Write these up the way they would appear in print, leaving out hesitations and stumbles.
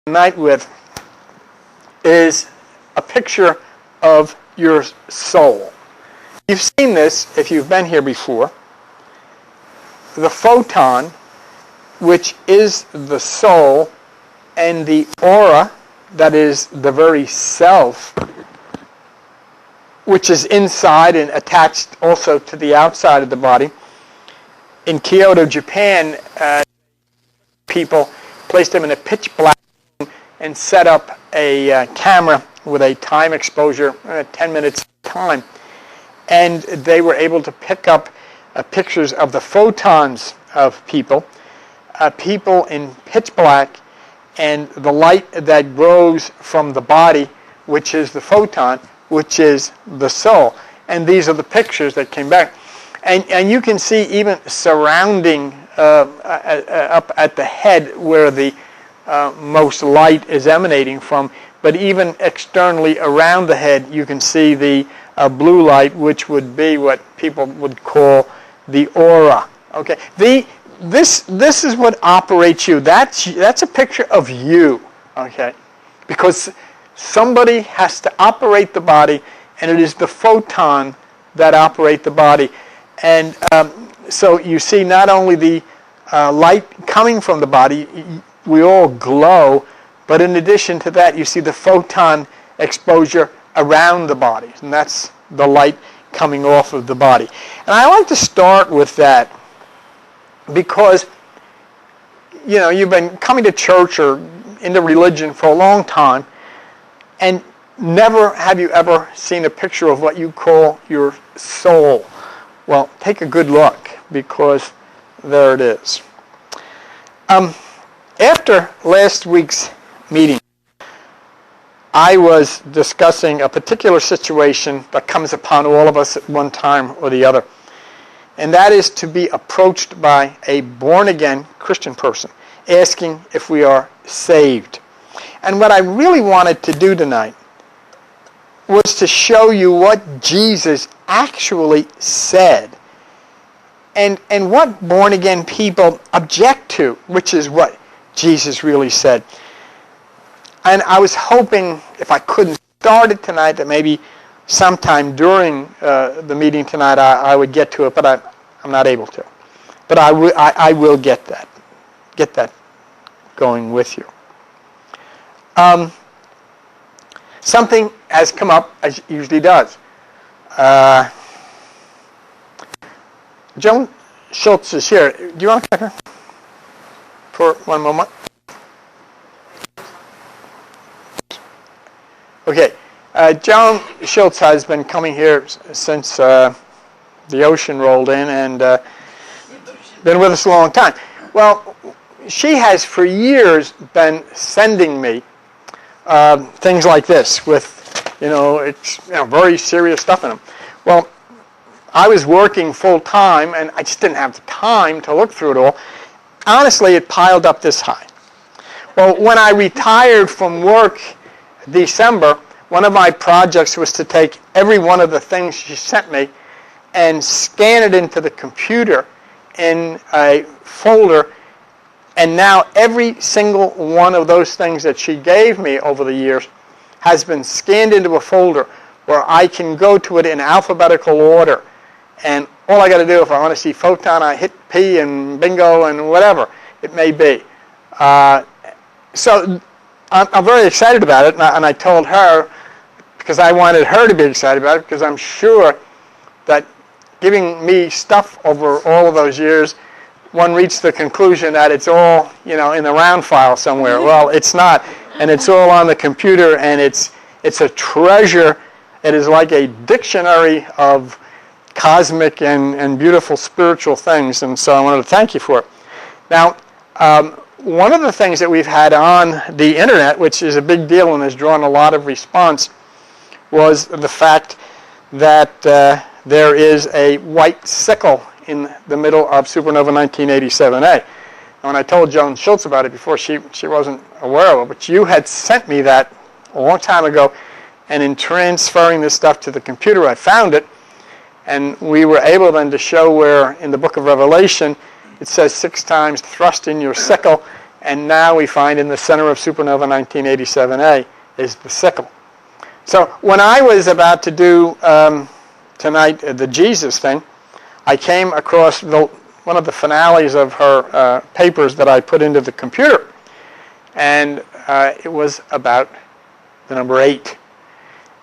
tonight with is a picture of your soul. You've seen this if you've been here before. The photon, which is the soul, and the aura, that is the very self, which is inside and attached also to the outside of the body. In Kyoto, Japan, people placed them in a pitch black room and set up a camera with a time exposure, 10 minutes time. And they were able to pick up pictures of the photons of people, people in pitch black, and the light that grows from the body, which is the photon, which is the soul. And these are the pictures that came back. And you can see even surrounding up at the head where the most light is emanating from, but even externally around the head you can see the blue light, which would be what people would call the aura. Okay, this is what operates you. That's a picture of you. Okay, because somebody has to operate the body, and it is the photon that operate the body. And so you see not only the light coming from the body, we all glow, but in addition to that, you see the photon exposure around the body, and that's the light coming off of the body. And I like to start with that because, you know, you've been coming to church or into religion for a long time, and never have you ever seen a picture of what you call your soul. Well, take a good look, because there it is. After last week's meeting, I was discussing a particular situation that comes upon all of us at one time or the other, and that is to be approached by a born-again Christian person, asking if we are saved. And what I really wanted to do tonight was to show you what Jesus actually said, and what born-again people object to, which is what Jesus really said. And I was hoping, if I couldn't start it tonight, that maybe sometime during the meeting tonight I would get to it, but I'm not able to. But I will get that going with you. Something has come up, as it usually does. Joan Schultz is here. Do you want to check her for one moment? Okay. Joan Schultz has been coming here since the ocean rolled in, and been with us a long time. Well, she has for years been sending me things like this with, it's very serious stuff in them. Well, I was working full time, and I just didn't have the time to look through it all. Honestly, it piled up this high. Well, when I retired from work December, one of my projects was to take every one of the things she sent me and scan it into the computer in a folder. And now every single one of those things that she gave me over the years has been scanned into a folder where I can go to it in alphabetical order. And all I got to do, if I want to see photon, I hit P and bingo and whatever it may be. So I'm very excited about it, and I told her, because I wanted her to be excited about it, because I'm sure that giving me stuff over all of those years, one reached the conclusion that it's all, in the round file somewhere. Well, it's not, and it's all on the computer, and it's a treasure. It is like a dictionary of cosmic and beautiful spiritual things, and so I wanted to thank you for it. Now, one of the things that we've had on the internet, which is a big deal and has drawn a lot of response, was the fact that there is a white sickle in the middle of supernova 1987A. And when I told Joan Schultz about it before, she wasn't aware of it, but you had sent me that a long time ago, and in transferring this stuff to the computer, I found it, and we were able then to show where in the book of Revelation it says 6 times thrust in your sickle, And now we find in the center of supernova 1987A is the sickle. So when I was about to do tonight the Jesus thing, I came across one of the finales of her papers that I put into the computer. And it was about the number 8.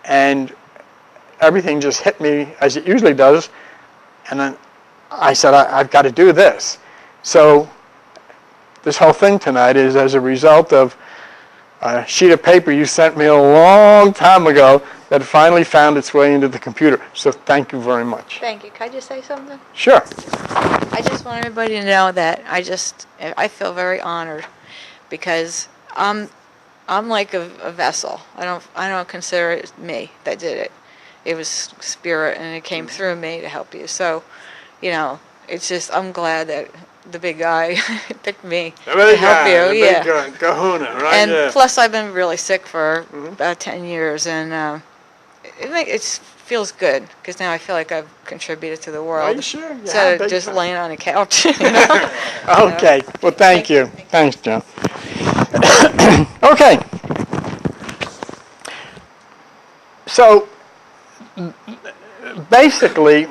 And everything just hit me as it usually does. And then I said, I've got to do this. So this whole thing tonight is as a result of a sheet of paper you sent me a long time ago that finally found its way into the computer. So thank you very much. Thank you. Can I just say something? Sure. I just want everybody to know that I feel very honored because I'm like a vessel. I don't consider it me that did it. It was spirit, and it came through me to help you. So, it's just I'm glad that the big guy picked me to help you. The big kahuna, right? And plus, I've been really sick for about 10 years, and it feels good because now I feel like I've contributed to the world. Are you sure? Instead of just laying on a couch. Okay. Well, thank you. Thanks, John. Okay. So, basically,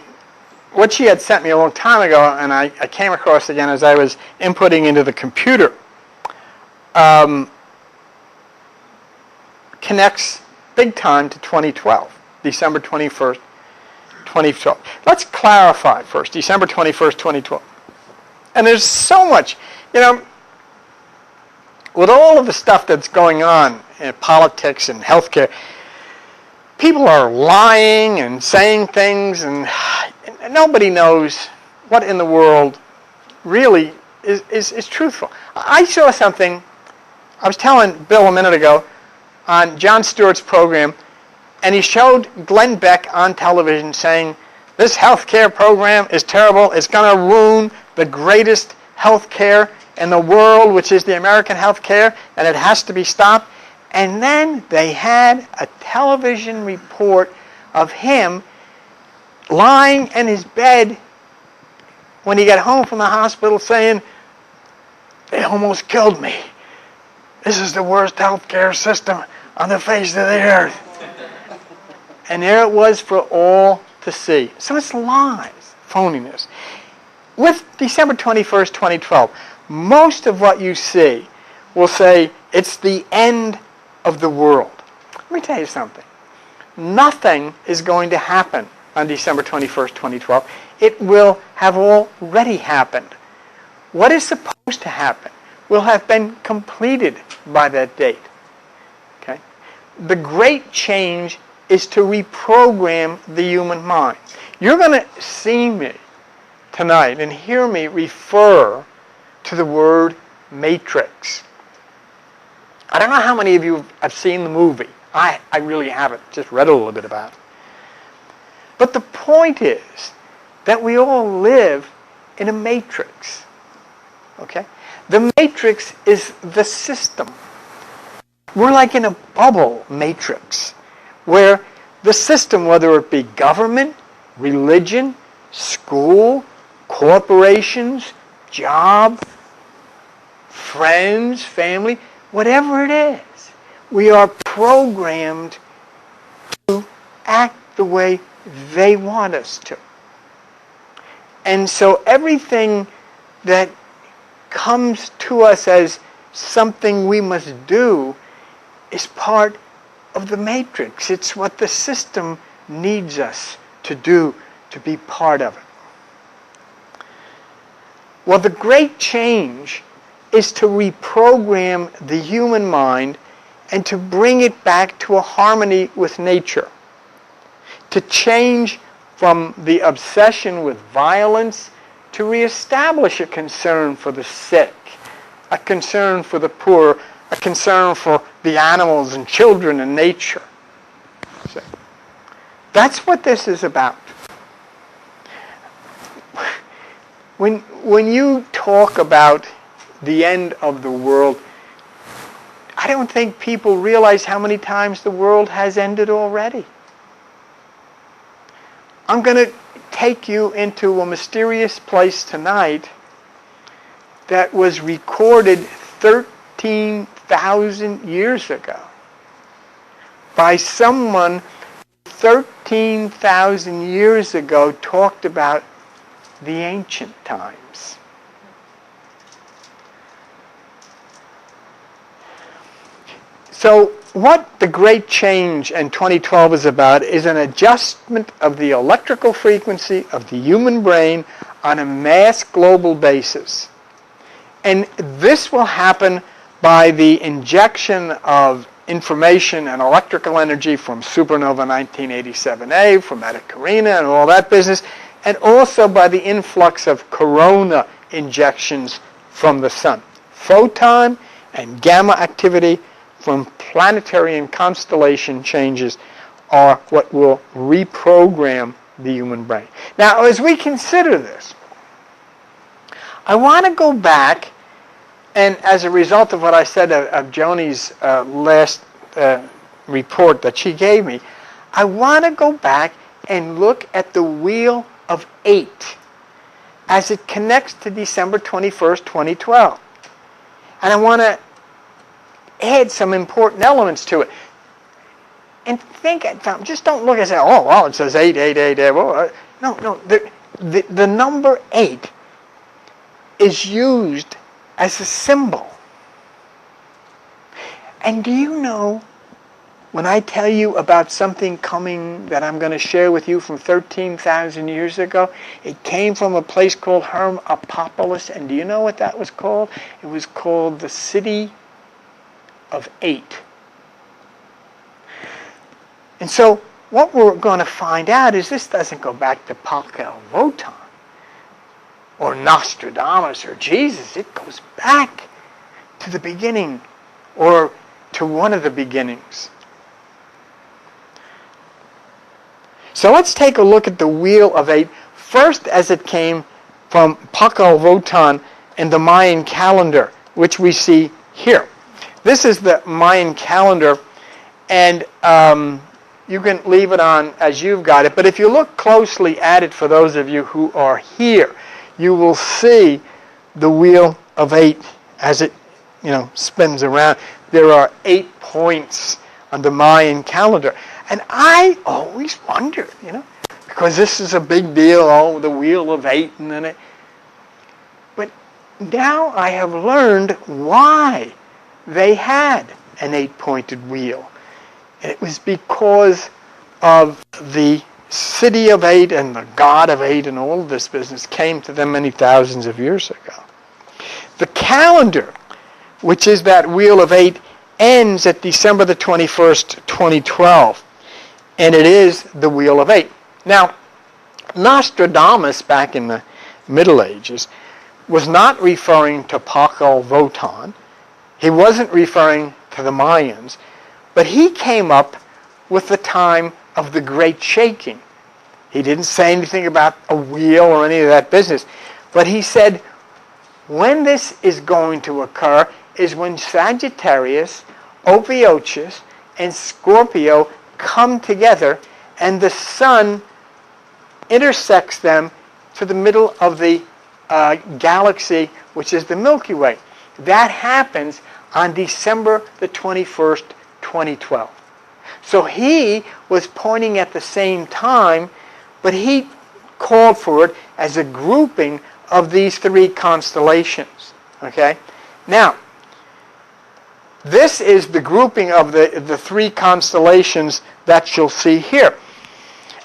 what she had sent me a long time ago, and I came across again as I was inputting into the computer, connects big time to 2012, December 21st, 2012. Let's clarify first, December 21st, 2012. And there's so much, with all of the stuff that's going on in politics and healthcare, people are lying and saying things, and nobody knows what in the world really is truthful. I saw something, I was telling Bill a minute ago, on Jon Stewart's program, and he showed Glenn Beck on television saying, this healthcare program is terrible, it's going to ruin the greatest healthcare in the world, which is the American healthcare, and it has to be stopped. And then they had a television report of him lying in his bed when he got home from the hospital saying, they almost killed me. This is the worst healthcare system on the face of the earth. And there it was for all to see. So it's lies, phoniness. With December 21st, 2012, most of what you see will say it's the end of the world. Let me tell you something. Nothing is going to happen on December 21st, 2012. It will have already happened. What is supposed to happen will have been completed by that date. Okay? The great change is to reprogram the human mind. You're going to see me tonight and hear me refer to the word matrix. I don't know how many of you have seen the movie. I really haven't. Just read a little bit about it. But the point is that we all live in a matrix. Okay? The matrix is the system. We're like in a bubble matrix where the system, whether it be government, religion, school, corporations, job, friends, family, whatever it is, we are programmed to act the way they want us to. And so everything that comes to us as something we must do is part of the matrix. It's what the system needs us to do to be part of it. Well, the great change is to reprogram the human mind and to bring it back to a harmony with nature. To change from the obsession with violence to reestablish a concern for the sick, a concern for the poor, a concern for the animals and children and nature. So, that's what this is about. When you talk about the end of the world, I don't think people realize how many times the world has ended already. I'm going to take you into a mysterious place tonight that was recorded 13,000 years ago by someone 13,000 years ago talked about the ancient times. So what the Great Change in 2012 is about is an adjustment of the electrical frequency of the human brain on a mass global basis. And this will happen by the injection of information and electrical energy from supernova 1987A, from Eta Carina and all that business, and also by the influx of corona injections from the sun. Photon and gamma activity from planetary and constellation changes are what will reprogram the human brain. Now, as we consider this, I want to go back, and as a result of what I said of Joni's last report that she gave me, I want to go back and look at the Wheel of 8 as it connects to December 21st, 2012. And I want to add some important elements to it. And think, just don't look and say, oh, well, it says 8, 8, 8, 8. Well, no. The number 8 is used as a symbol. And do you know, when I tell you about something coming that I'm going to share with you from 13,000 years ago, it came from a place called Hermopolis. And do you know what that was called? It was called the City of 8. And so what we're going to find out is this doesn't go back to Pakel Wotan or Nostradamus or Jesus. It goes back to the beginning, or to one of the beginnings. So let's take a look at the Wheel of 8, first as it came from Pakel Wotan in the Mayan calendar, which we see here. This is the Mayan calendar, and you can leave it on as you've got it. But if you look closely at it, for those of you who are here, you will see the Wheel of 8 as it, spins around. There are 8 points on the Mayan calendar. And I always wondered, because this is a big deal, the Wheel of 8. But now I have learned why they had an 8-pointed wheel. And it was because of the City of 8 and the God of 8 and all of this business came to them many thousands of years ago. The calendar, which is that Wheel of 8, ends at December the 21st, 2012. And it is the Wheel of 8. Now, Nostradamus, back in the Middle Ages, was not referring to Pakel Wotan. He wasn't referring to the Mayans. But he came up with the time of the Great Shaking. He didn't say anything about a wheel or any of that business. But he said, when this is going to occur is when Sagittarius, Ophiuchus, and Scorpio come together and the sun intersects them to the middle of the galaxy, which is the Milky Way. That happens on December the 21st, 2012. So he was pointing at the same time, but he called for it as a grouping of these 3 constellations. Okay? Now, this is the grouping of the 3 constellations that you'll see here.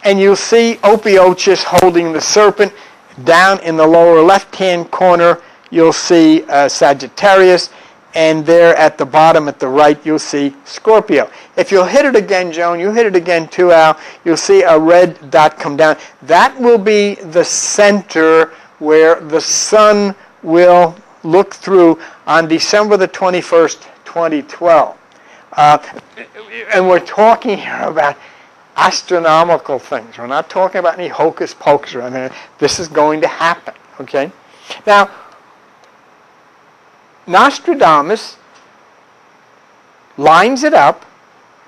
And you'll see Ophiuchus holding the serpent. Down in the lower left-hand corner, you'll see Sagittarius. And there at the bottom at the right, you'll see Scorpio. If you'll hit it again, Joan, you hit it again too, Al, you'll see a red dot come down. That will be the center where the sun will look through on December the 21st, 2012. And we're talking here about astronomical things. We're not talking about any hocus pocus or anything. This is going to happen, okay? Now, Nostradamus lines it up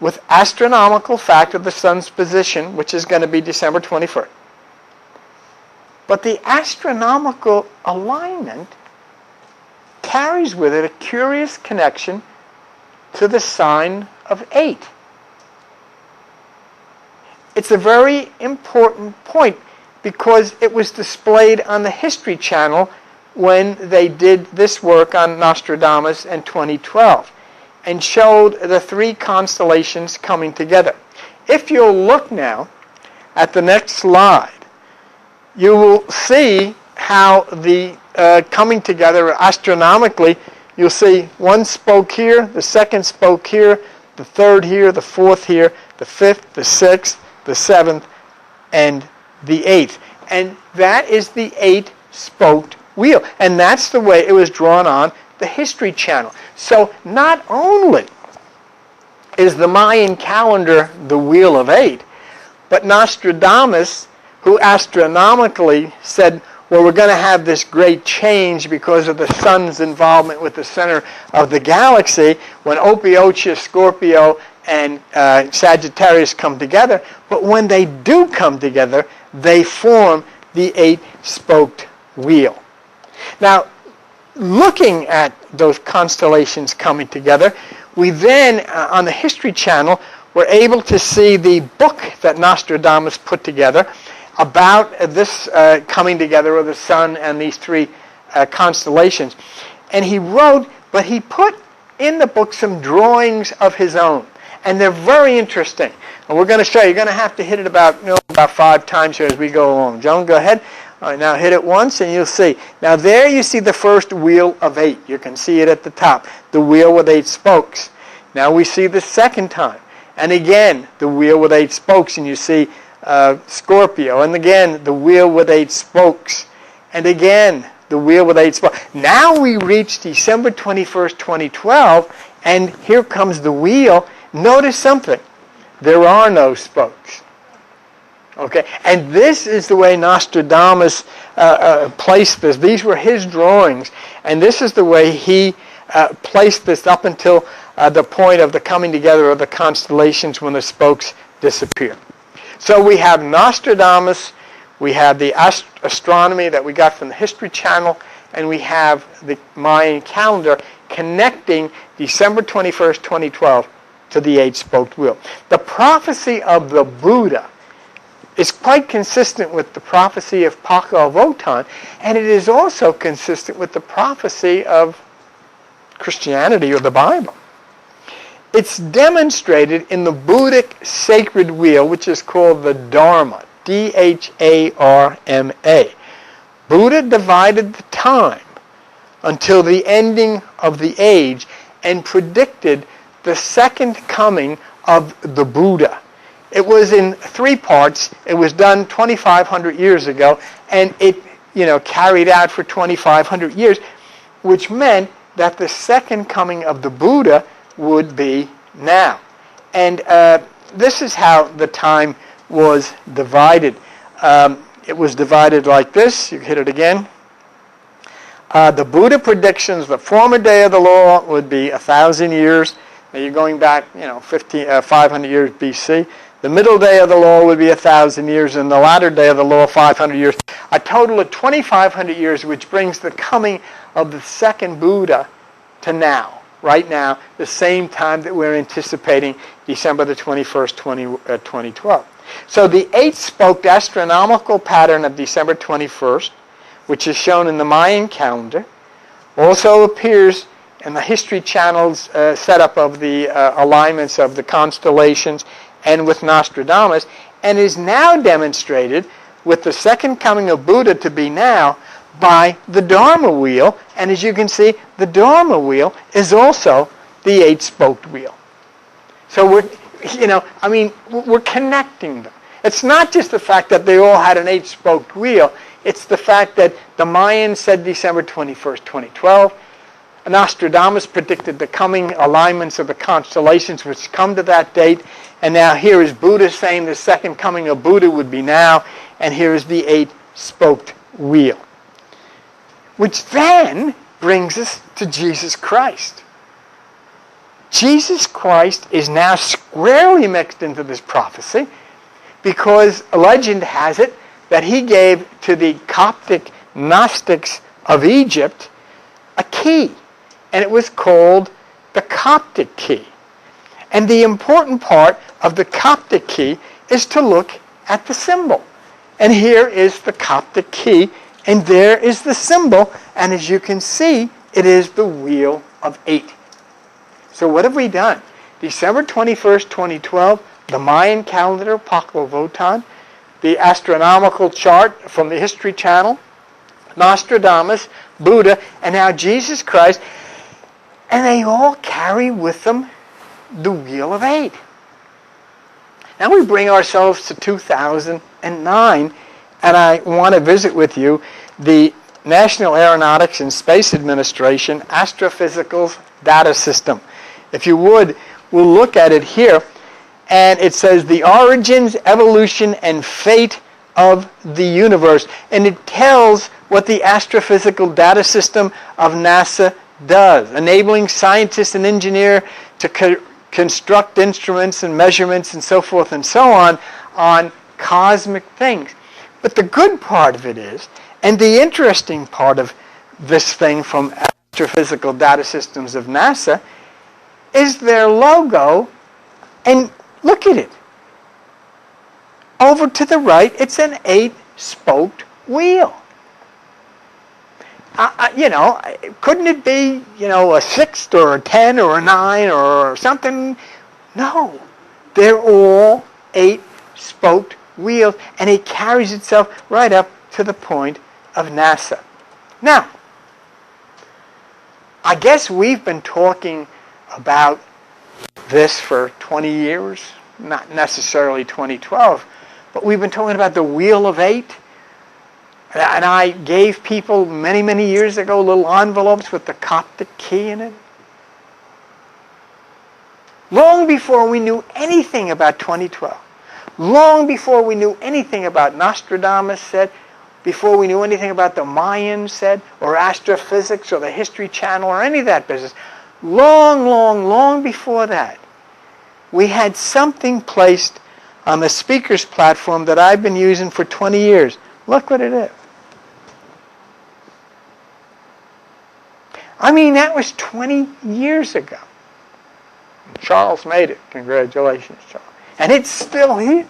with astronomical fact of the sun's position, which is going to be December 21st. But the astronomical alignment carries with it a curious connection to the sign of 8. It's a very important point because it was displayed on the History Channel when they did this work on Nostradamus in 2012 and showed the 3 constellations coming together. If you'll look now at the next slide, you will see how the coming together astronomically, you'll see one spoke here, the second spoke here, the third here, the fourth here, the fifth, the sixth, the 7th, and the 8th. And that is the 8-spoked wheel. And that's the way it was drawn on the History Channel. So not only is the Mayan calendar the wheel of 8, but Nostradamus, who astronomically said, well, we're going to have this great change because of the sun's involvement with the center of the galaxy when Ophiuchus, Scorpio, and Sagittarius come together. But when they do come together, they form the 8-spoked wheel. Now, looking at those constellations coming together, we then, on the History Channel, were able to see the book that Nostradamus put together about this coming together of the sun and these 3 constellations. And he wrote, but he put in the book some drawings of his own. And they're very interesting. And we're going to show you. You're going to have to hit it about 5 times here as we go along. Joan, go ahead. All right, now hit it once and you'll see. Now there you see the first wheel of 8. You can see it at the top. The wheel with 8 spokes. Now we see the second time. And again, the wheel with 8 spokes. And you see Scorpio. And again, the wheel with 8 spokes. And again, the wheel with 8 spokes. Now we reach December 21st, 2012. And here comes the wheel. Notice something. There are no spokes. Okay? And this is the way Nostradamus placed this. These were his drawings. And this is the way he placed this up until the point of the coming together of the constellations when the spokes disappear. So we have Nostradamus, we have the astronomy that we got from the History Channel, and we have the Mayan calendar connecting December 21st, 2012 to the 8-spoked wheel. The prophecy of the Buddha is quite consistent with the prophecy of Paco of Wotan, and it is also consistent with the prophecy of Christianity or the Bible. It's demonstrated in the Buddhic sacred wheel, which is called the Dharma, D-H-A-R-M-A. Buddha divided the time until the ending of the age and predicted the second coming of the Buddha. It was in 3 parts. It was done 2,500 years ago, and it, carried out for 2,500 years, which meant that the second coming of the Buddha would be now. And this is how the time was divided. It was divided like this. You hit it again. The Buddha predictions the former day of the law would be 1,000 years. Now you're going back, 500 years BC. The middle day of the law would be 1,000 years, and the latter day of the law 500 years. A total of 2,500 years, which brings the coming of the second Buddha to now, right now, the same time that we're anticipating December the 21st, 2012. So the 8-spoked astronomical pattern of December 21st, which is shown in the Mayan calendar, also appears in the History Channel's setup of the alignments of the constellations and with Nostradamus, and is now demonstrated with the second coming of Buddha to be now by the Dharma wheel. And as you can see, the Dharma wheel is also the 8-spoked wheel. So we're connecting them. It's not just the fact that they all had an 8-spoked wheel. It's the fact that the Mayans said December 21st, 2012. Nostradamus predicted the coming alignments of the constellations which come to that date. And now here is Buddha saying the second coming of Buddha would be now. And here is the 8-spoked wheel. Which then brings us to Jesus Christ. Jesus Christ is now squarely mixed into this prophecy because a legend has it that he gave to the Coptic Gnostics of Egypt a key, and it was called the Coptic key. And the important part of the Coptic key is to look at the symbol. And here is the Coptic key, and there is the symbol, and as you can see, it is the Wheel of 8. So what have we done? December 21st, 2012, the Mayan calendar, Votan, the astronomical chart from the History Channel, Nostradamus, Buddha, and now Jesus Christ, and they all carry with them the Wheel of 8. Now we bring ourselves to 2009, and I want to visit with you the National Aeronautics and Space Administration Astrophysicals Data System. If you would, we'll look at it here, and it says the origins, evolution, and fate of the universe. And it tells what the Astrophysical Data System of NASA does, enabling scientists and engineers to construct instruments and measurements and so forth and so on cosmic things. But the good part of it is, and the interesting part of this thing from Astrophysical Data Systems of NASA, is their logo, and look at it. Over to the right, it's an 8-spoked wheel. Couldn't it be, a 6 or a 10 or a 9 or something? No. They're all 8-spoked wheels, and it carries itself right up to the point of NASA. Now, I guess we've been talking about this for 20 years, not necessarily 2012, but we've been talking about the Wheel of 8. And I gave people many, many years ago little envelopes with the Coptic key in it. Long before we knew anything about 2012, long before we knew anything about Nostradamus said, before we knew anything about the Mayans said, or astrophysics, or the History Channel, or any of that business, long, long, long before that, we had something placed on the speaker's platform that I've been using for 20 years. Look what it is. I mean, that was 20 years ago. Charles made it. Congratulations, Charles. And it's still here.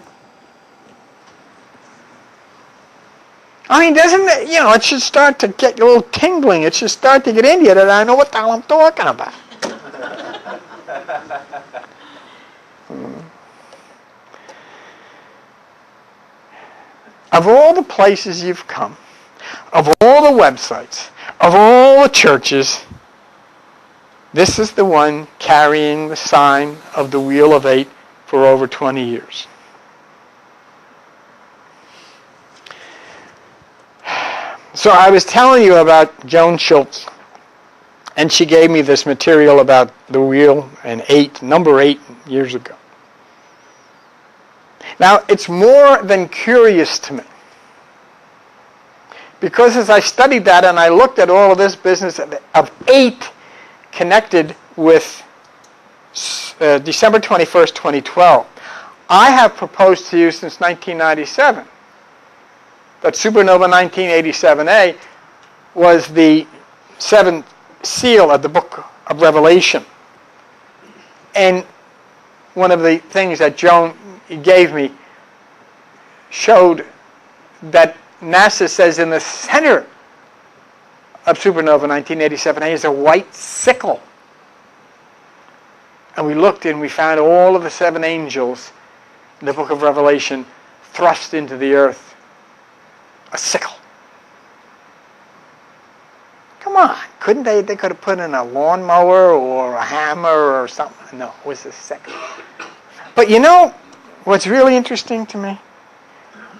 I mean, doesn't it, it should start to get a little tingling. It should start to get into you that I know what the hell I'm talking about. Of all the places you've come, of all the websites, of all the churches, this is the one carrying the sign of the Wheel of 8 for over 20 years. So I was telling you about Joan Schultz, and she gave me this material about the wheel and number 8 years ago. Now, it's more than curious to me, because as I studied that and I looked at all of this business of 8 connected with December 21st, 2012, I have proposed to you since 1997 that supernova 1987A was the 7th seal of the book of Revelation. And one of the things that Joan gave me showed that NASA says in the center of supernova 1987A is a white sickle. And we looked and we found all of the 7 angels in the book of Revelation thrust into the earth. A sickle. Come on. Couldn't they could have put in a lawnmower or a hammer or something. No, it was a sickle. But what's really interesting to me?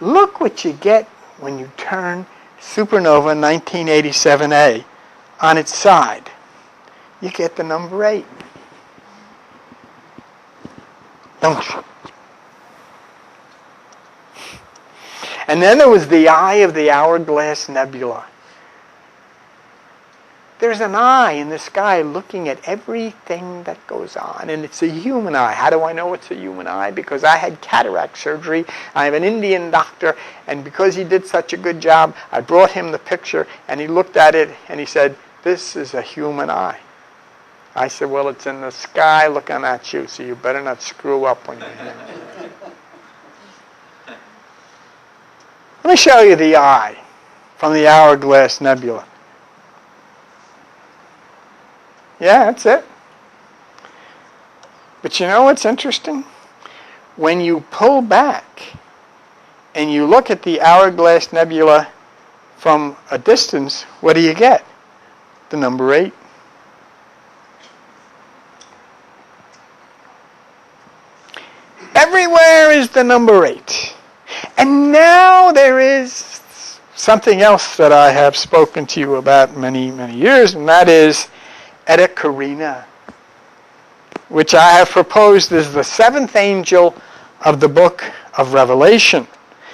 Look what you get when you turn supernova 1987A on its side. You get the number 8. Don't you? And then there was the eye of the Hourglass Nebula. There's an eye in the sky looking at everything that goes on, and it's a human eye. How do I know it's a human eye? Because I had cataract surgery. I have an Indian doctor, and because he did such a good job, I brought him the picture, and he looked at it, and he said, this is a human eye. I said, well, it's in the sky looking at you, so you better not screw up when you're here. Let me show you the eye from the Hourglass Nebula. Yeah, that's it. But you know what's interesting? When you pull back and you look at the Hourglass Nebula from a distance, what do you get? The number 8. Everywhere is the number 8. And now there is something else that I have spoken to you about many, many years, and that is Eta Carina, which I have proposed is the 7th angel of the book of Revelation.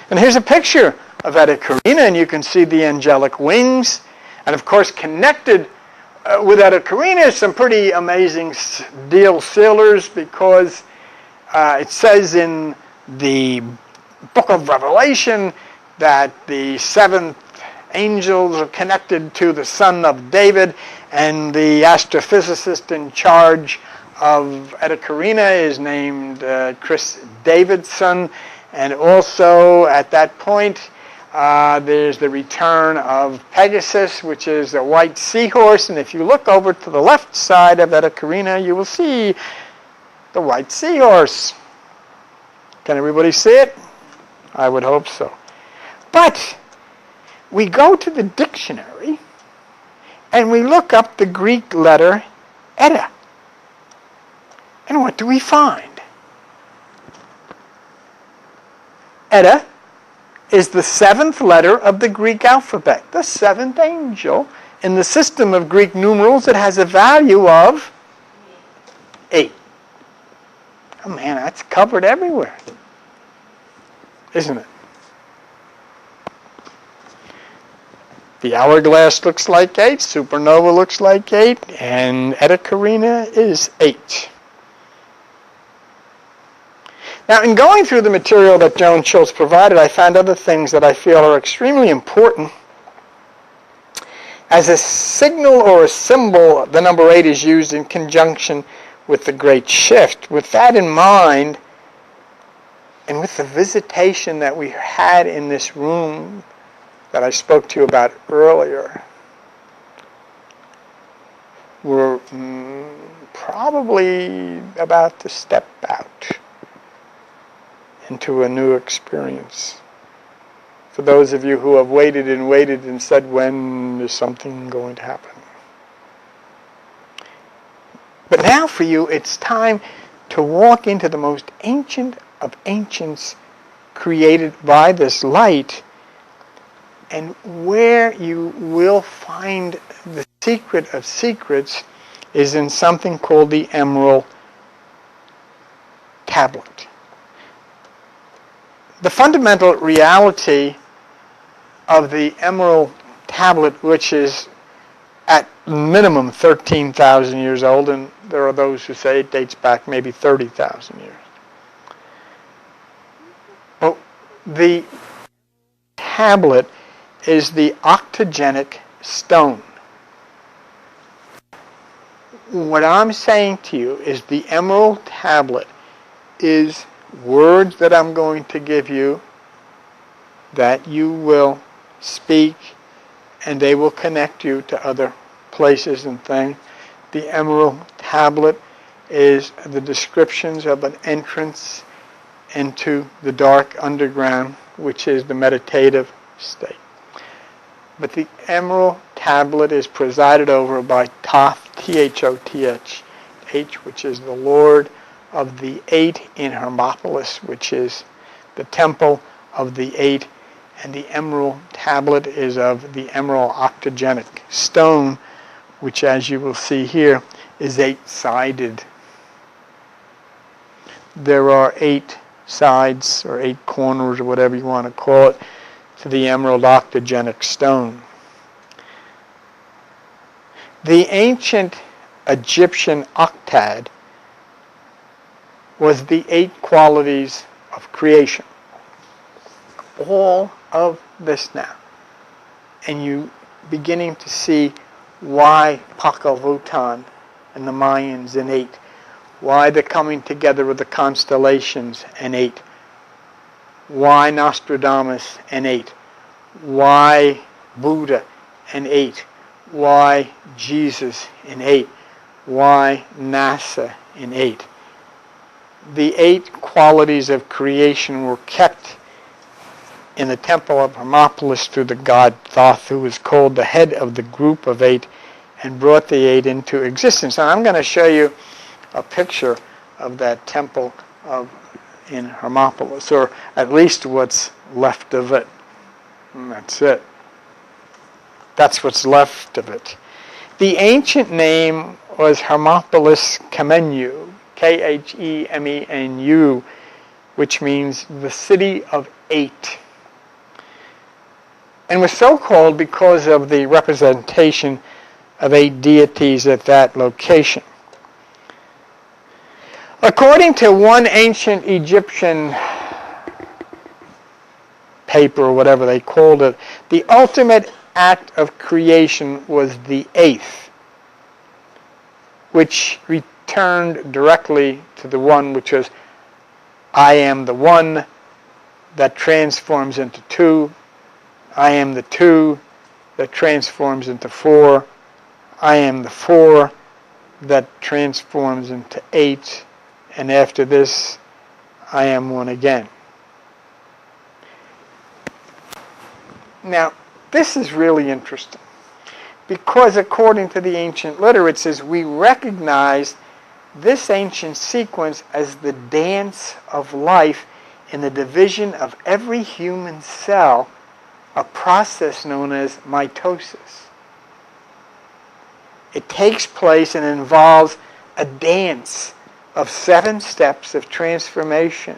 And here's a picture of Eta Carina, and you can see the angelic wings. And of course, connected with Eta Carina is some pretty amazing steel sealers, because it says in the book of Revelation that the 7th angels are connected to the son of David, and the astrophysicist in charge of Eta Carina is named Chris Davidson. And also at that point, there's the return of Pegasus, which is a white seahorse. And if you look over to the left side of Eta Carina, you will see the white seahorse. Can everybody see it? I would hope so. But we go to the dictionary and we look up the Greek letter Eta. And what do we find? Eta is the 7th letter of the Greek alphabet, the 7th angel. In the system of Greek numerals, it has a value of 8. Oh man, that's covered everywhere, isn't it? The hourglass looks like 8, supernova looks like 8, and Eta Carina is 8. Now, in going through the material that Joan Schultz provided, I found other things that I feel are extremely important. As a signal or a symbol, the number 8 is used in conjunction with the Great Shift. With that in mind, and with the visitation that we had in this room that I spoke to you about earlier, we're probably about to step out into a new experience. For those of you who have waited and said, when is something going to happen? But now for you, it's time to walk into the most ancient of ancients created by this light, and where you will find the secret of secrets is in something called the Emerald Tablet. The fundamental reality of the Emerald Tablet, which is at minimum 13,000 years old, and there are those who say it dates back maybe 30,000 years. Well, the tablet is the octogenic stone. What I'm saying to you is the Emerald Tablet is words that I'm going to give you that you will speak, and they will connect you to other places and things. The Emerald Tablet is the descriptions of an entrance into the dark underground, which is the meditative state. But the Emerald Tablet is presided over by Thoth, T-H-O-T-H, which is the Lord of the 8 in Hermopolis, which is the temple of the 8, and the Emerald Tablet is of the emerald octogenic stone, which, as you will see here, is 8-sided. There are 8 sides, or 8 corners, or whatever you want to call it, to the emerald octogenic stone. The ancient Egyptian octad was the 8 qualities of creation. All of this now. And you beginning to see Why Pakal and the Mayans innate? Why the coming together of the constellations innate? Why Nostradamus innate? Why Buddha innate? Why Jesus innate? Why NASA innate? The 8 qualities of creation were kept in the temple of Hermopolis through the god Thoth, who was called the head of the group of 8 and brought the 8 into existence. Now I'm going to show you a picture of that temple in Hermopolis, or at least what's left of it. And that's it. That's what's left of it. The ancient name was Hermopolis Kemenu, Khemenu, which means the city of 8. And was so called because of the representation of 8 deities at that location. According to one ancient Egyptian paper, or whatever they called it, the ultimate act of creation was the 8th, which returned directly to the one, which was, I am the 1 that transforms into 2. I am the 2 that transforms into 4. I am the 4 that transforms into 8. And after this, I am 1 again. Now, this is really interesting, because according to the ancient literatures, we recognize this ancient sequence as the dance of life in the division of every human cell, a process known as mitosis. It takes place and involves a dance of 7 steps of transformation,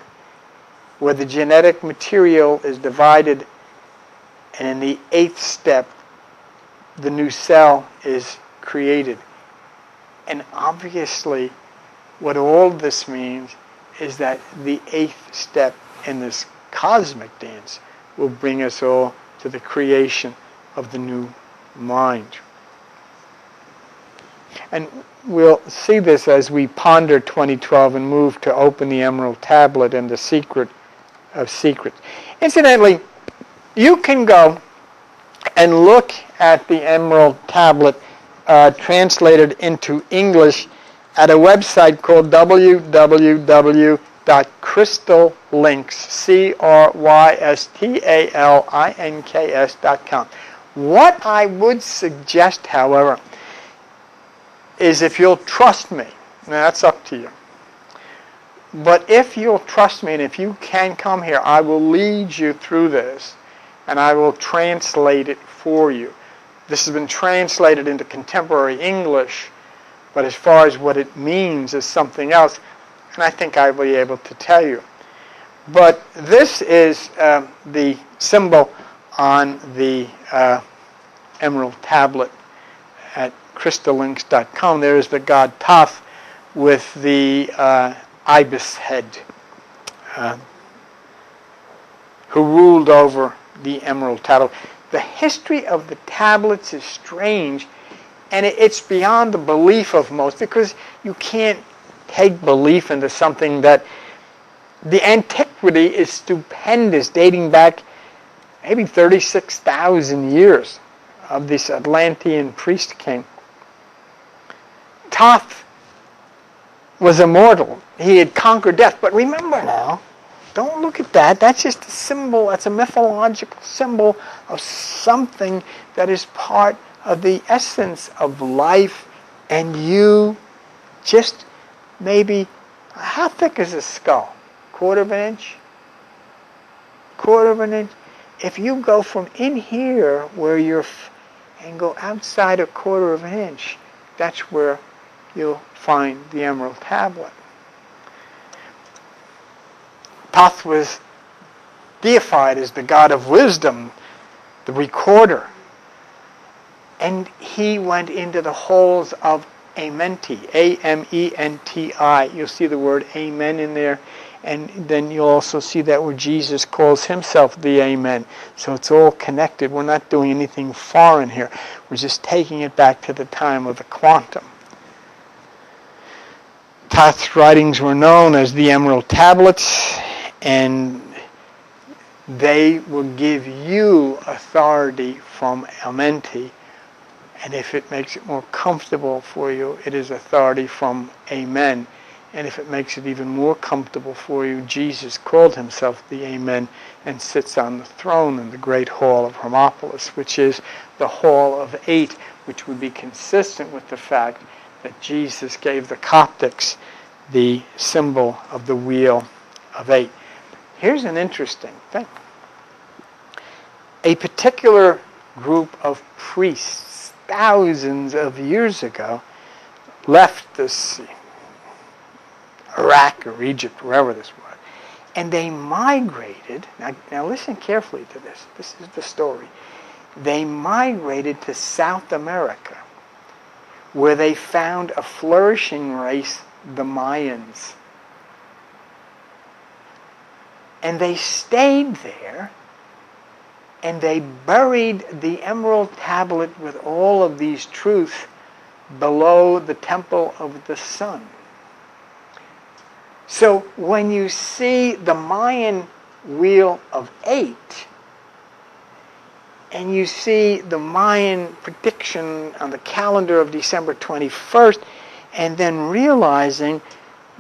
where the genetic material is divided, and in the 8th step, the new cell is created. And obviously, what all this means is that the 8th step in this cosmic dance will bring us all to the creation of the new mind. And we'll see this as we ponder 2012 and move to open the Emerald Tablet and the secret of secrets. Incidentally, you can go and look at the Emerald Tablet translated into English at a website called www.crystallinks.com. What I would suggest, however, is if you'll trust me, now that's up to you, but if you'll trust me and if you can come here, I will lead you through this and I will translate it for you. This has been translated into contemporary English, but as far as what it means is something else, and I think I'll be able to tell you. But this is the symbol on the Emerald Tablet at crystallinks.com. There is the god Thoth with the ibis head, who ruled over the Emerald Tablet. The history of the tablets is strange, and it's beyond the belief of most, because you can't take belief into something that the antiquity is stupendous, dating back maybe 36,000 years of this Atlantean priest king. Thoth was immortal. He had conquered death. But remember now, don't look at that. That's just a symbol. That's a mythological symbol of something that is part of the essence of life. And you just maybe, how thick is a skull? 1/4 of an inch? 1/4 of an inch? If you go from in here where you're, and go outside 1/4 of an inch, that's where you'll find the Emerald Tablet. Thoth was deified as the god of wisdom, the recorder. And he went into the halls of Amenti, A-M-E-N-T-I. You'll see the word amen in there. And then you'll also see that where Jesus calls himself the Amen. So it's all connected. We're not doing anything foreign here. We're just taking it back to the time of the quantum. Thoth's writings were known as the Emerald Tablets, and they will give you authority from Amenti. And if it makes it more comfortable for you, it is authority from Amen. And if it makes it even more comfortable for you, Jesus called himself the Amen and sits on the throne in the great hall of Hermopolis, which is the hall of 8, which would be consistent with the fact that Jesus gave the Coptics the symbol of the wheel of 8. Here's an interesting thing. A particular group of priests, thousands of years ago, left this Iraq or Egypt, wherever this was, and they migrated. Now listen carefully to this. This is the story. They migrated to South America, where they found a flourishing race, the Mayans. And they stayed there, and they buried the Emerald Tablet with all of these truths below the Temple of the Sun. So when you see the Mayan Wheel of 8, and you see the Mayan prediction on the calendar of December 21st, and then realizing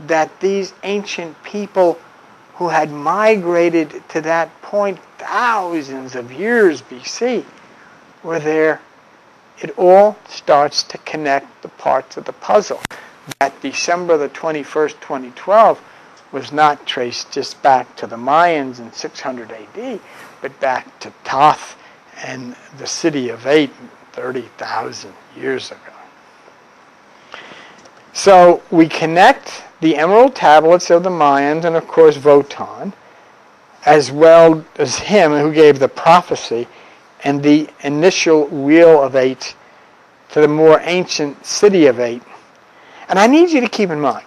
that these ancient people who had migrated to that point thousands of years BC were there, it all starts to connect the parts of the puzzle. That December the 21st, 2012 was not traced just back to the Mayans in 600 AD, but back to Thoth and the city of 8 30,000 years ago. So we connect the Emerald Tablets of the Mayans and, of course, Wotan, as well as him who gave the prophecy, and the initial Wheel of 8 to the more ancient city of 8. And I need you to keep in mind,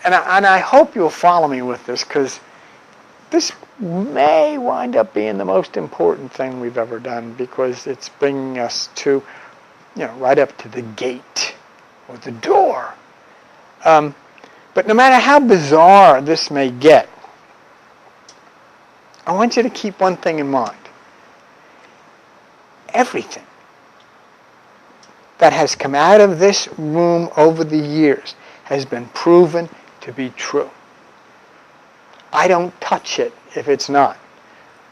and I hope you'll follow me with this, because this may wind up being the most important thing we've ever done, because it's bringing us to, right up to the gate or the door. But no matter how bizarre this may get, I want you to keep one thing in mind. Everything that has come out of this room over the years has been proven to be true. I don't touch it if it's not.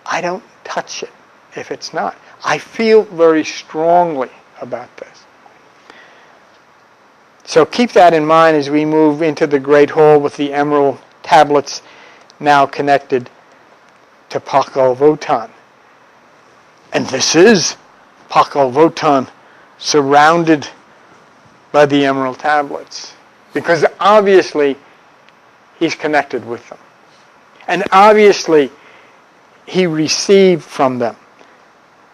I don't touch it if it's not. I feel very strongly about this. So keep that in mind as we move into the Great Hall with the Emerald Tablets now connected to Pakal Wotan. And this is Pakal Wotan surrounded by the Emerald Tablets, because obviously he's connected with them. And obviously he received from them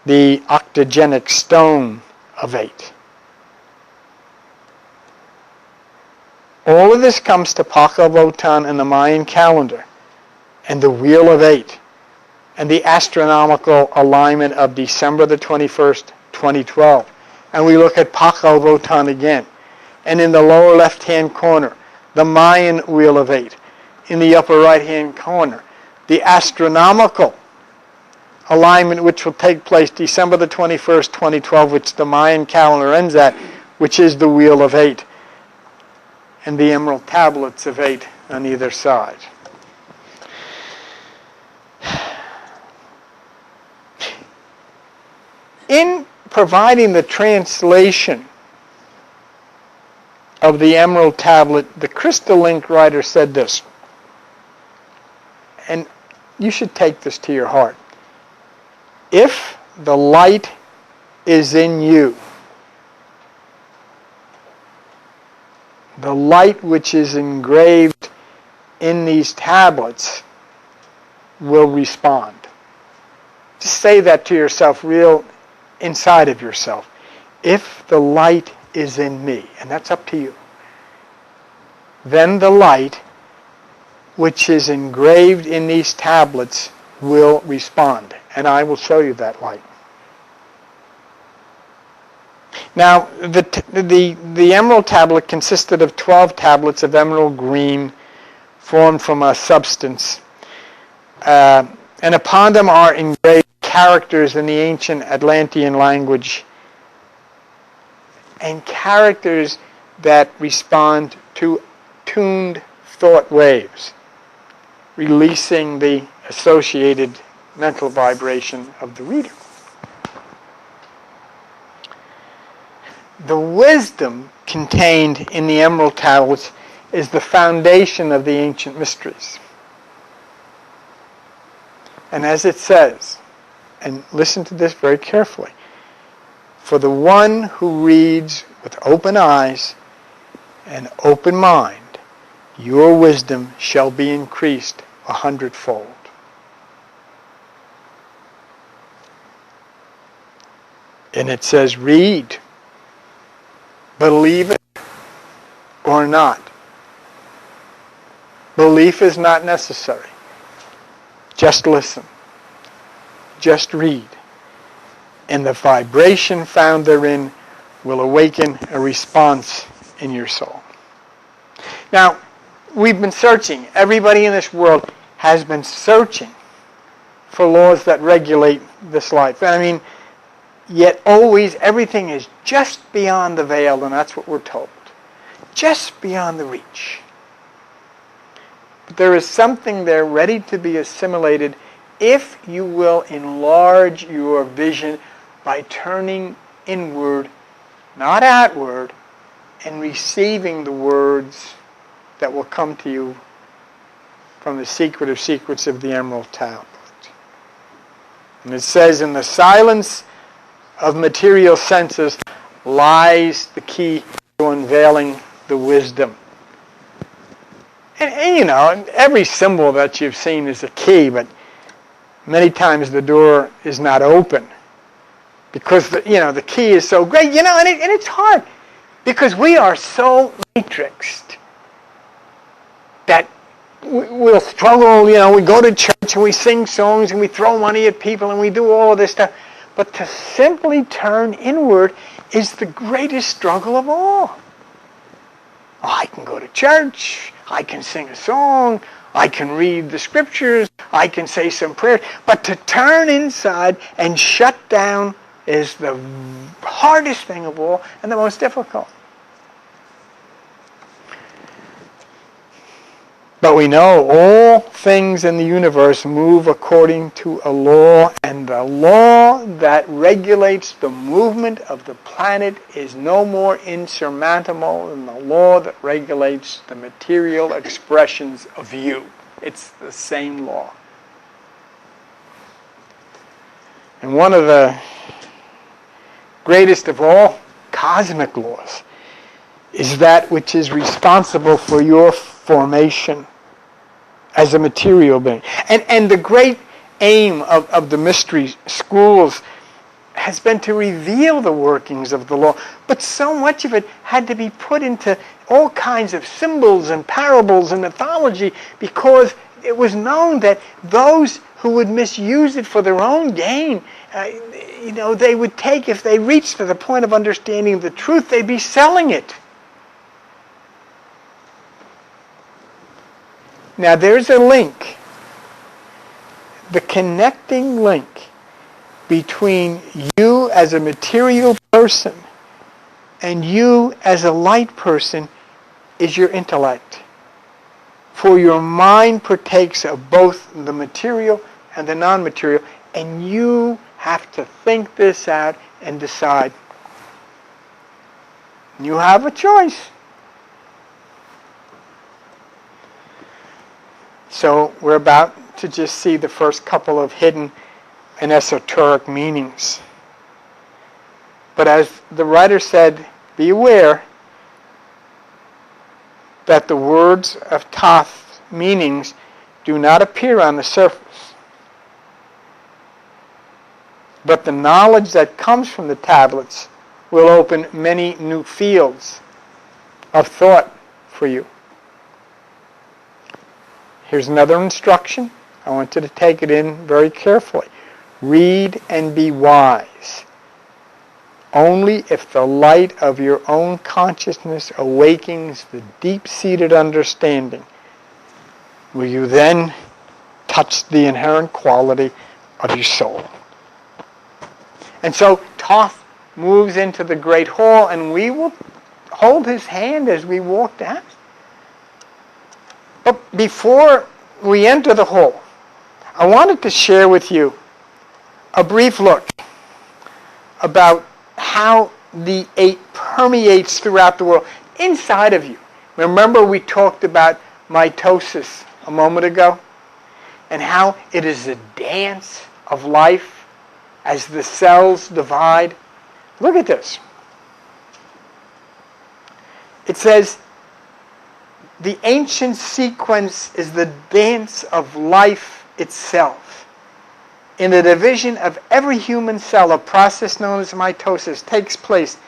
the octogenic stone of 8. All of this comes to Pakal Wotan and the Mayan calendar and the Wheel of 8 and the astronomical alignment of December the 21st, 2012. And we look at Pakal Wotan again. And in the lower left-hand corner, the Mayan Wheel of 8. In the upper right-hand corner, the astronomical alignment which will take place December the 21st, 2012, which the Mayan calendar ends at, which is the Wheel of 8. And the Emerald Tablets of 8 on either side. In providing the translation of the Emerald Tablet, the Crystal Link writer said this, and you should take this to your heart. If the light is in you, the light which is engraved in these tablets will respond. Just say that to yourself real inside of yourself. If the light is in me, and that's up to you. Then the light, which is engraved in these tablets, will respond, and I will show you that light. Now, the emerald tablet consisted of 12 tablets of emerald green formed from a substance, and upon them are engraved characters in the ancient Atlantean language, and characters that respond to tuned thought waves, releasing the associated mental vibration of the reader. The wisdom contained in the emerald tablets is the foundation of the ancient mysteries. And as it says, and listen to this very carefully, for the one who reads with open eyes and open mind, your wisdom shall be increased 100-fold. And it says, read, believe it or not. Belief is not necessary. Just listen. Just read. And the vibration found therein will awaken a response in your soul. Now, we've been searching. Everybody in this world has been searching for laws that regulate this life. I mean, yet always everything is just beyond the veil, and that's what we're told. Just beyond the reach. But there is something there ready to be assimilated if you will enlarge your vision by turning inward, not outward, and receiving the words that will come to you from the secret of secrets of the emerald tablet. And it says, in the silence of material senses lies the key to unveiling the wisdom. And you know, every symbol that you've seen is a key, but many times the door is not open because the key is so great. And it's hard because we are so matrixed that we'll struggle. We go to church and we sing songs and we throw money at people and we do all of this stuff. But to simply turn inward is the greatest struggle of all. Oh, I can go to church, I can sing a song, I can read the scriptures, I can say some prayers, but to turn inside and shut down is the hardest thing of all and the most difficult. But we know all things in the universe move according to a law, and the law that regulates the movement of the planet is no more insurmountable than the law that regulates the material expressions of you. It's the same law. And one of the greatest of all cosmic laws is that which is responsible for your formation as a material being. And the great aim of the mystery schools has been to reveal the workings of the law, but so much of it had to be put into all kinds of symbols and parables and mythology because it was known that those who would misuse it for their own gain, they would take, if they reached to the point of understanding the truth, they'd be selling it. Now there's a link, the connecting link between you as a material person and you as a light person is your intellect. For your mind partakes of both the material and the non-material, and you have to think this out and decide. You have a choice. So we're about to just see the first couple of hidden and esoteric meanings. But as the writer said, be aware that the words of Thoth's meanings do not appear on the surface. But the knowledge that comes from the tablets will open many new fields of thought for you. Here's another instruction. I want you to take it in very carefully. Read and be wise. Only if the light of your own consciousness awakens the deep-seated understanding will you then touch the inherent quality of your soul. And so Thoth moves into the great hall, and we will hold his hand as we walk down. But before we enter the hall, I wanted to share with you a brief look about how the 8 permeates throughout the world, inside of you. Remember we talked about mitosis a moment ago, and how it is a dance of life as the cells divide. Look at this. It says, the ancient sequence is the dance of life itself. In the division of every human cell, a process known as mitosis takes place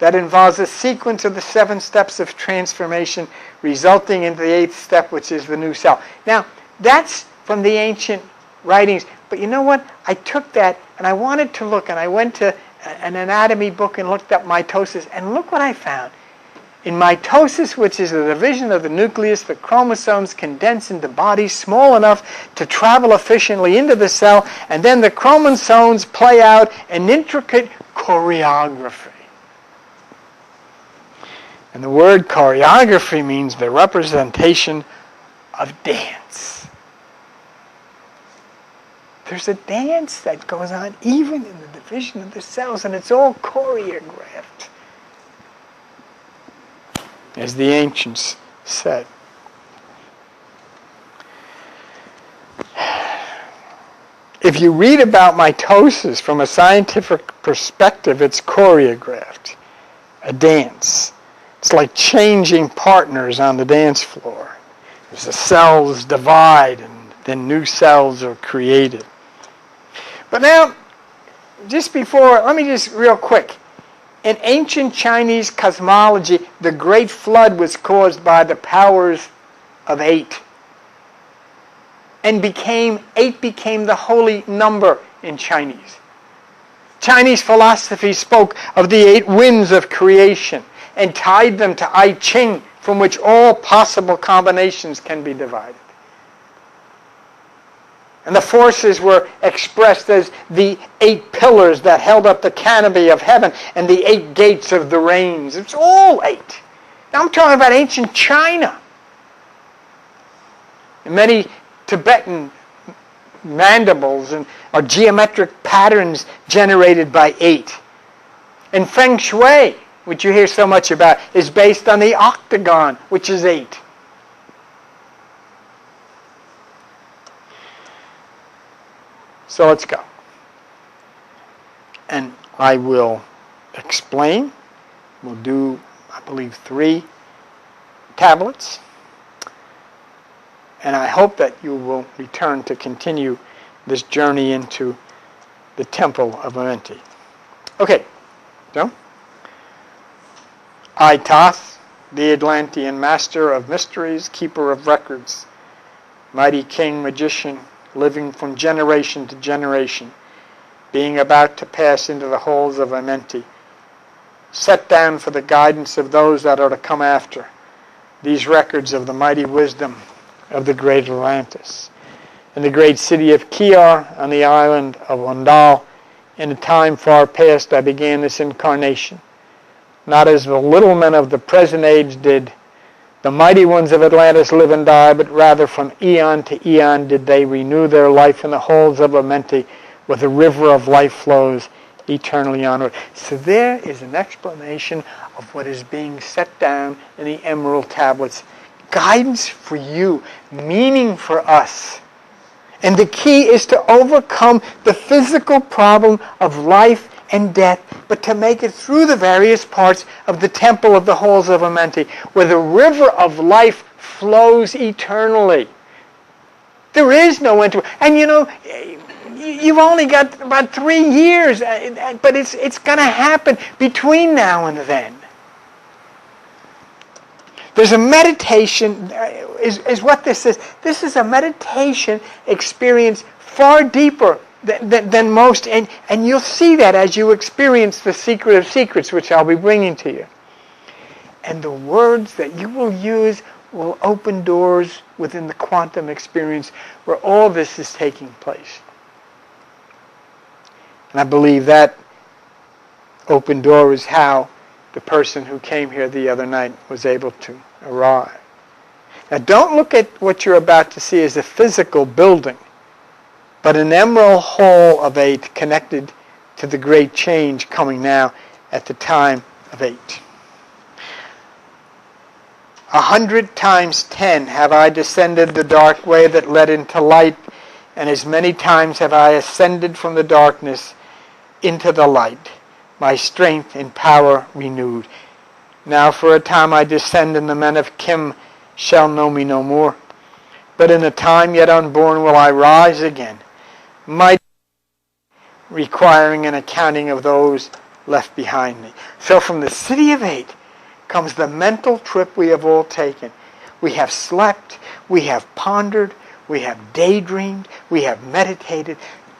that involves a sequence of the 7 steps of transformation, resulting in the 8th step, which is the new cell. Now, that's from the ancient writings. But you know what? I took that and I wanted to look, and I went to an anatomy book and looked up mitosis, and look what I found. In mitosis, which is the division of the nucleus, the chromosomes condense into bodies small enough to travel efficiently into the cell, and then the chromosomes play out an intricate choreography. And the word choreography means the representation of dance. There's a dance that goes on even in the division of the cells, and it's all choreographed, as the ancients said. If you read about mitosis from a scientific perspective, it's choreographed, a dance. It's like changing partners on the dance floor. As the cells divide and then new cells are created. But now, just before, let me just real quick. In ancient Chinese cosmology, the Great Flood was caused by the powers of 8. And 8 became the holy number in Chinese. Chinese philosophy spoke of the 8 winds of creation and tied them to I Ching, from which all possible combinations can be divided. And the forces were expressed as the 8 pillars that held up the canopy of heaven and the 8 gates of the rains. It's all 8. Now I'm talking about ancient China. And many Tibetan mandibles are geometric patterns generated by 8. And Feng Shui, which you hear so much about, is based on the octagon, which is 8. So let's go. And I will explain. We'll do, I believe, 3 tablets. And I hope that you will return to continue this journey into the temple of Amenti. Okay, so I, Thoth, the Atlantean master of mysteries, keeper of records, mighty king, magician, living from generation to generation, being about to pass into the halls of Amenti, set down for the guidance of those that are to come after, these records of the mighty wisdom of the great Atlantis. In the great city of Kiar, on the island of Ondal, in a time far past I began this incarnation. Not as the little men of the present age did the mighty ones of Atlantis live and die, but rather from eon to eon did they renew their life in the halls of Amenti, where the river of life flows eternally onward. So there is an explanation of what is being set down in the emerald tablets. Guidance for you, meaning for us. And the key is to overcome the physical problem of life and death, but to make it through the various parts of the temple of the halls of Amenti, where the river of life flows eternally. There is no end to it. And You've only got about 3 years, but it's going to happen between now and then. There's a meditation, is what this is. This is a meditation experience far deeper than most, and you'll see that as you experience the secret of secrets, which I'll be bringing to you. And the words that you will use will open doors within the quantum experience where all this is taking place. And I believe that open door is how the person who came here the other night was able to arrive. Now don't look at what you're about to see as a physical building, but an emerald hall of 8 connected to the great change coming now at the time of 8. 100 times 10 have I descended the dark way that led into light, and as many times have I ascended from the darkness into the light, my strength and power renewed. Now for a time I descend, and the men of Kim shall know me no more. But in a time yet unborn will I rise again, mighty, requiring an accounting of those left behind me. So from the city of 8 comes the mental trip we have all taken. We have slept, we have pondered, we have daydreamed, we have meditated.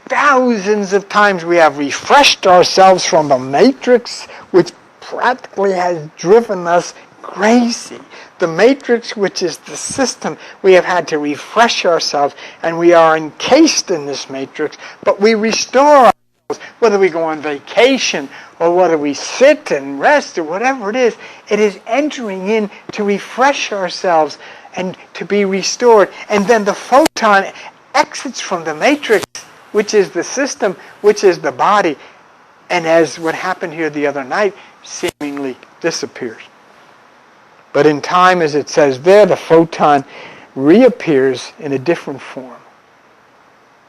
Thousands of times we have refreshed ourselves from the matrix, which practically has driven us crazy. The matrix, which is the system, we have had to refresh ourselves, and we are encased in this matrix, but we restore ourselves, whether we go on vacation or whether we sit and rest or whatever it is entering in to refresh ourselves and to be restored. And then the photon exits from the matrix, which is the system, which is the body, and as what happened here the other night, seemingly disappears. But in time, as it says there, the photon reappears in a different form,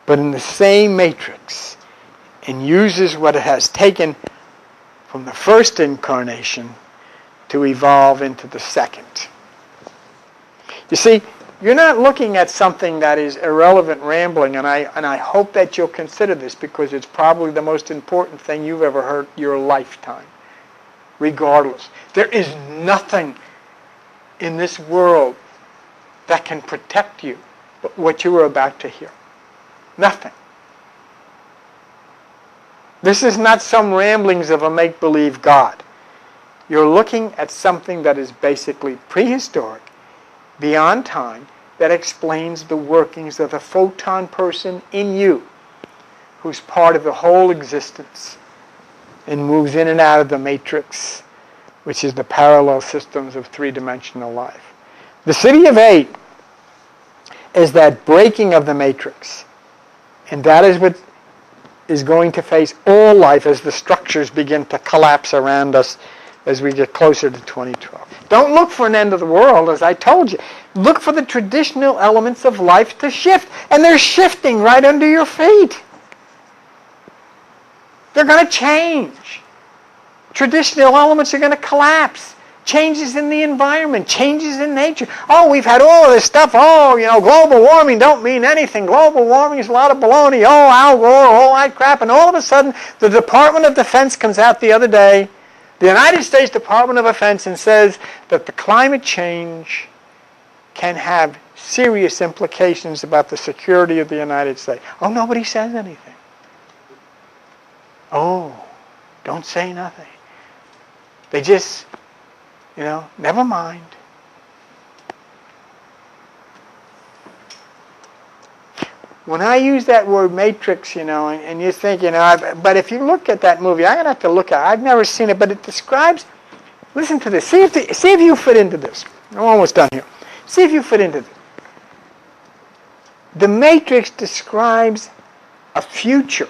but in the same matrix, and uses what it has taken from the first incarnation to evolve into the second. You see, you're not looking at something that is irrelevant rambling, and I hope that you'll consider this, because it's probably the most important thing you've ever heard your lifetime, regardless. There is nothing in this world that can protect you but what you are about to hear. Nothing. This is not some ramblings of a make-believe God. You're looking at something that is basically prehistoric, beyond time, that explains the workings of the photon person in you, who's part of the whole existence and moves in and out of the matrix, which is the parallel systems of three-dimensional life. The city of 8 is that breaking of the matrix, and that is what is going to face all life as the structures begin to collapse around us as we get closer to 2012. Don't look for an end of the world, as I told you. Look for the traditional elements of life to shift, and they're shifting right under your feet. They're going to change. Traditional elements are going to collapse. Changes in the environment, changes in nature. Oh, we've had all of this stuff. Oh, global warming don't mean anything. Global warming is a lot of baloney. Oh, Al Gore, all that crap. And all of a sudden, the Department of Defense comes out the other day, the United States Department of Defense, and says that the climate change can have serious implications about the security of the United States. Oh, nobody says anything. Oh, don't say nothing. They just, never mind. When I use that word matrix, and you think, but if you look at that movie, I'm going to have to look at it. I've never seen it, but it describes, listen to this. See if you fit into this. I'm almost done here. See if you fit into this. The matrix describes a future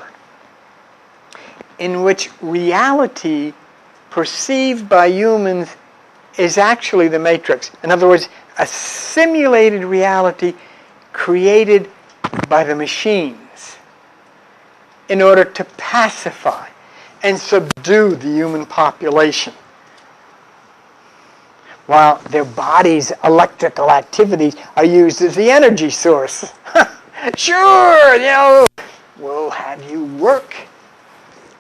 in which reality perceived by humans is actually the matrix. In other words, a simulated reality created by the machines in order to pacify and subdue the human population, while their body's electrical activities are used as the energy source. Sure, we'll have you work,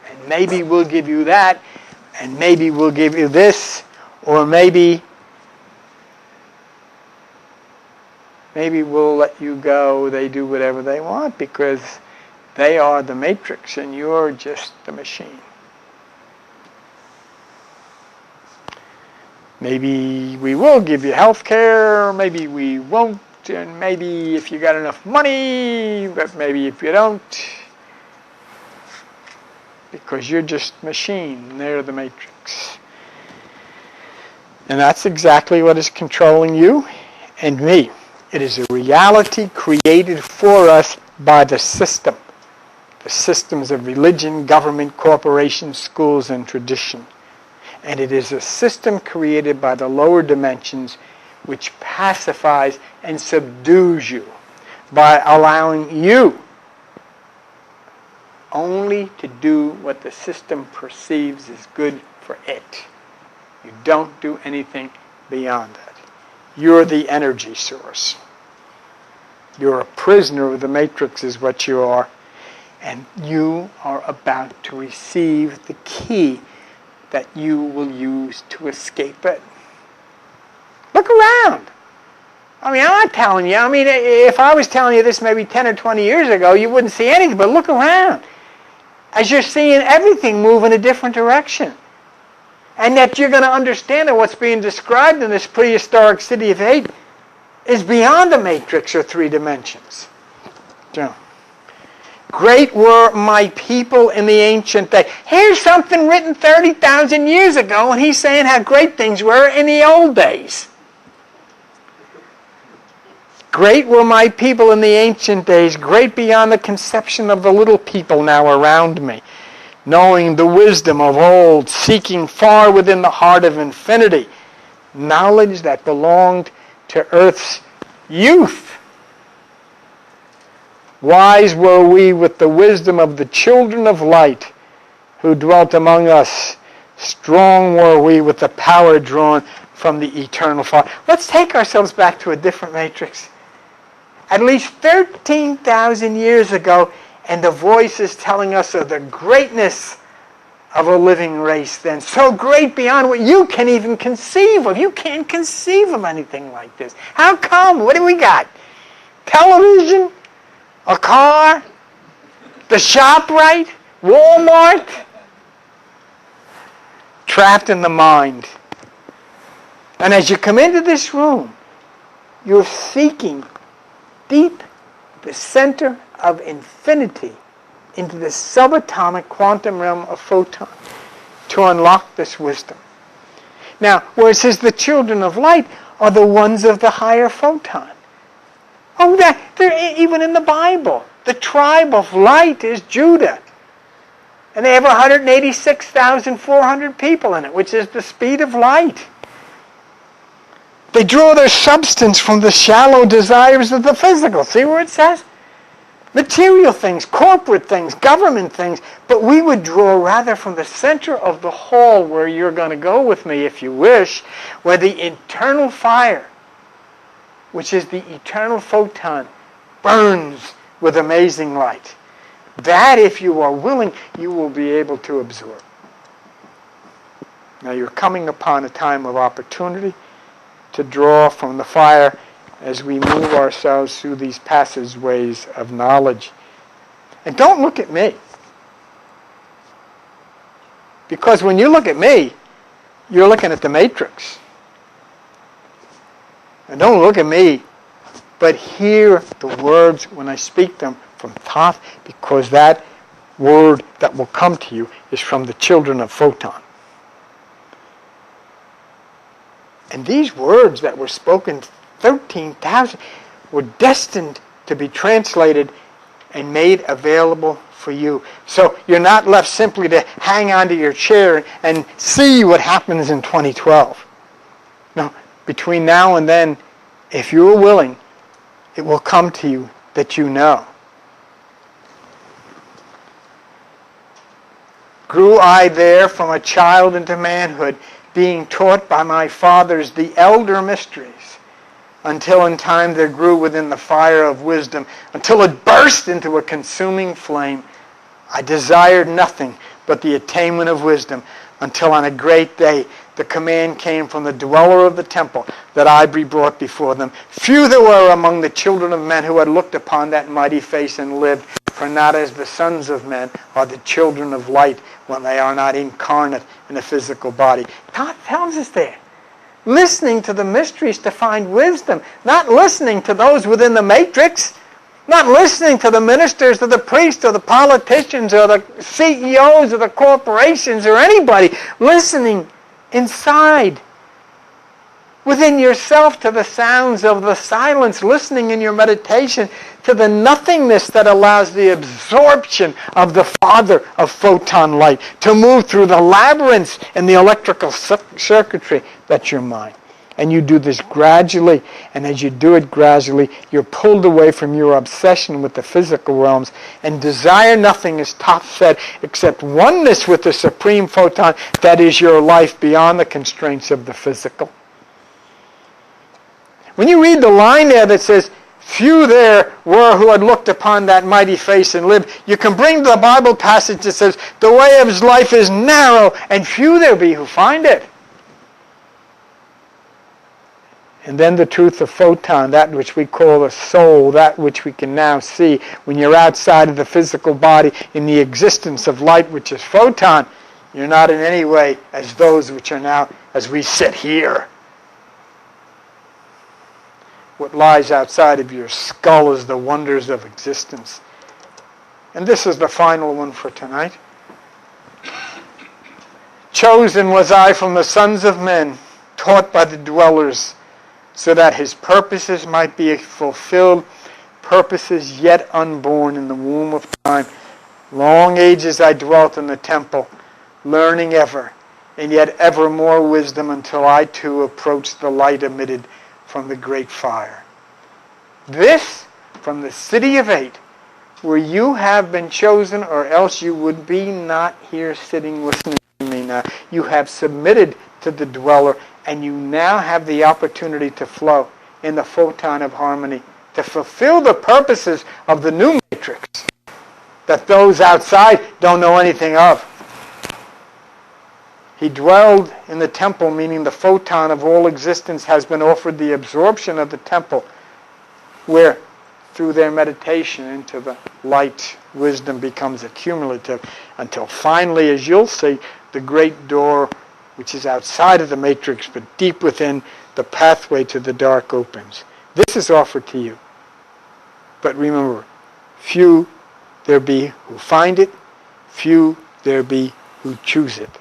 and maybe we'll give you that, and maybe we'll give you this, or maybe we'll let you go. They do whatever they want because they are the matrix and you're just the machine. Maybe we will give you health care, maybe we won't, and maybe if you got enough money, but maybe if you don't, because you're just machine and they're the matrix. And that's exactly what is controlling you and me. It is a reality created for us by the system. The systems of religion, government, corporations, schools, and tradition. And it is a system created by the lower dimensions which pacifies and subdues you by allowing you only to do what the system perceives is good for it. You don't do anything beyond that. You're the energy source. You're a prisoner of the matrix is what you are. And you are about to receive the key that you will use to escape it. Look around. I mean, I'm not telling you. I mean, if I was telling you this maybe 10 or 20 years ago, you wouldn't see anything. But look around. As you're seeing everything move in a different direction. And that you're going to understand that what's being described in this prehistoric city of hate is beyond the matrix or three dimensions. So, great were my people in the ancient day. Here's something written 30,000 years ago, and he's saying how great things were in the old days. Great were my people in the ancient days, great beyond the conception of the little people now around me, knowing the wisdom of old, seeking far within the heart of infinity, knowledge that belonged to earth's youth. Wise were we with the wisdom of the children of light who dwelt among us. Strong were we with the power drawn from the eternal fire. Let's take ourselves back to a different matrix. At least 13,000 years ago, and the voice is telling us of the greatness of a living race then. So great beyond what you can even conceive of. You can't conceive of anything like this. How come? What do we got? Television? A car? The ShopRite? Walmart? Trapped in the mind. And as you come into this room, you're seeking deep the center of infinity into the subatomic quantum realm of photon to unlock this wisdom. Now, where it says the children of light are the ones of the higher photon. Oh, they're even in the Bible. The tribe of light is Judah. And they have 186,400 people in it, which is the speed of light. They draw their substance from the shallow desires of the physical. See where it says? Material things, corporate things, government things. But we would draw rather from the center of the hall where you're going to go with me if you wish, where the internal fire, which is the eternal photon, burns with amazing light. That, if you are willing, you will be able to absorb. Now you're coming upon a time of opportunity to draw from the fire as we move ourselves through these passageways of knowledge. And don't look at me. Because when you look at me, you're looking at the matrix. And don't look at me, but hear the words when I speak them from Thoth, because that word that will come to you is from the children of Photon. And these words that were spoken 13,000 were destined to be translated and made available for you. So you're not left simply to hang onto your chair and see what happens in 2012. No, between now and then, if you're willing, it will come to you that you know. Grew I there from a child into manhood, being taught by my fathers the elder mysteries, until in time there grew within the fire of wisdom, until it burst into a consuming flame. I desired nothing but the attainment of wisdom, until on a great day the command came from the dweller of the temple that I be brought before them. Few there were among the children of men who had looked upon that mighty face and lived, for not as the sons of men are the children of light when they are not incarnate in a physical body. God tells us there. Listening to the mysteries to find wisdom, not listening to those within the matrix, not listening to the ministers or the priests or the politicians or the CEOs of the corporations or anybody, listening inside, within yourself, to the sounds of the silence, listening in your meditation to the nothingness that allows the absorption of the Father of photon light to move through the labyrinths in the electrical circuitry that's your mind. And you do this gradually, and as you do it gradually, you're pulled away from your obsession with the physical realms and desire nothing, as Thoth said, except oneness with the supreme photon that is your life beyond the constraints of the physical. When you read the line there that says, few there were who had looked upon that mighty face and lived, you can bring the Bible passage that says, the way of his life is narrow, and few there be who find it. And then the truth of photon, that which we call the soul, that which we can now see when you're outside of the physical body in the existence of light, which is photon, you're not in any way as those which are now as we sit here. What lies outside of your skull is the wonders of existence. And this is the final one for tonight. Chosen was I from the sons of men, taught by the dwellers, so that his purposes might be fulfilled, purposes yet unborn in the womb of time. Long ages I dwelt in the temple, learning ever, and yet ever more wisdom, until I too approached the light emitted from the great fire. This from the city of 8, where you have been chosen, or else you would be not here sitting listening to me now. You have submitted to the dweller, and you now have the opportunity to flow in the photon of harmony, to fulfill the purposes of the new matrix that those outside don't know anything of. He dwelled in the temple, meaning the photon of all existence has been offered the absorption of the temple, where through their meditation into the light, wisdom becomes accumulative, until finally, as you'll see, the great door, which is outside of the matrix but deep within, the pathway to the dark opens. This is offered to you. But remember, few there be who find it, few there be who choose it.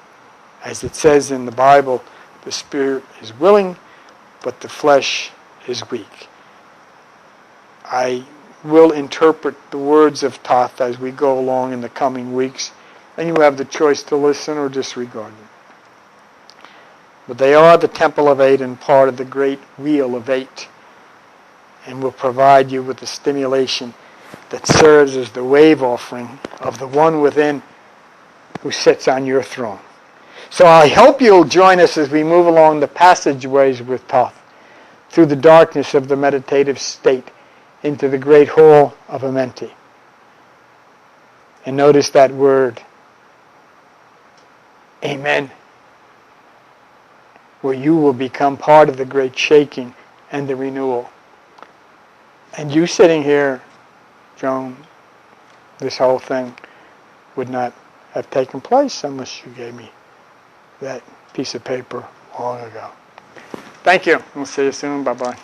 As it says in the Bible, the spirit is willing, but the flesh is weak. I will interpret the words of Thoth as we go along in the coming weeks, and you have the choice to listen or disregard them. But they are the temple of 8 and part of the great wheel of 8, and will provide you with the stimulation that serves as the wave offering of the one within who sits on your throne. So I hope you'll join us as we move along the passageways with Thoth, through the darkness of the meditative state, into the great hall of Amenti. And notice that word, Amen, where you will become part of the great shaking and the renewal. And you sitting here, Joan, this whole thing would not have taken place unless you gave me that piece of paper long ago. Thank you. We'll see you soon. Bye-bye.